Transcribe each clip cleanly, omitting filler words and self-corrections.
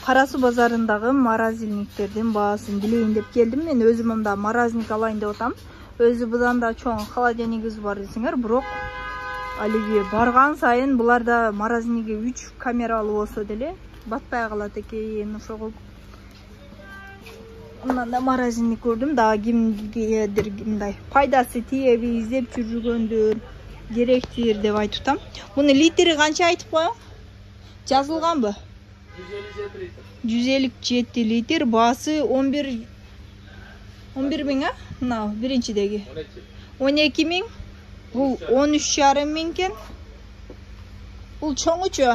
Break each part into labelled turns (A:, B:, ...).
A: Кара Суу базарындагы морозильниктердин баасын билейин деп келдим. Мен өзүм мында морозильник алайын деп атам. Өзү будан да чоң холодильнигибиз бар десеңер, бирок алиги барган сайын буларда морозильниги 3 камералуу болсо деле батпай калат экен. Ошого мындан да морозильник көрдүм. Дагы кимгедир мындай пайдасы тиеби издеп жүргөндөр керектир деп айтып атам. Муну литри канча айтып коеюң? Жазылганбы? 157 литр, баасы 11 миң, мына биринчидеги 12 миң, бул 13,5 миң экен. Бул чоңучу.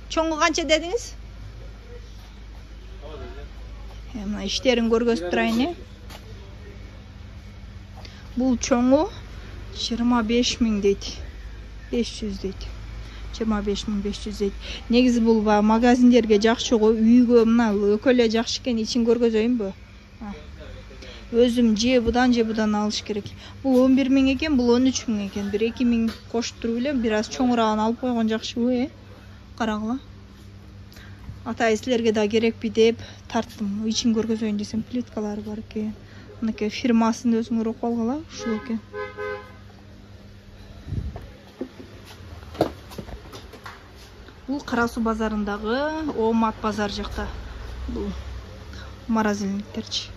A: Чоңу канча дедиңиз? Мына иштерин көргөзүп турайын. Бул чоңу 25 миң дейт. 500 дейт. 25.500 дейт. Негизи бул магазиндерге жакшы го, үйгө мына өкө эле жакшы экен. Ичин көргөзөйүнбү? Өзүм же будан алыш керек. Бул 11 миң экен, бул 13 миң экен. 1-2 миң коштуруп эле бир аз чоңураагын алып койгон жакшыбы, Карагыла. Атай силерге да керекпи деп тарттым. Ичин көргөзөйүн десем, плиткалары бар экен. Мынакей фирмасын өзүңөр окуп алгыла, ушул экен. Бул Кара Суу базарындагы Оомат базар жакта. Бул морозильниктерчи.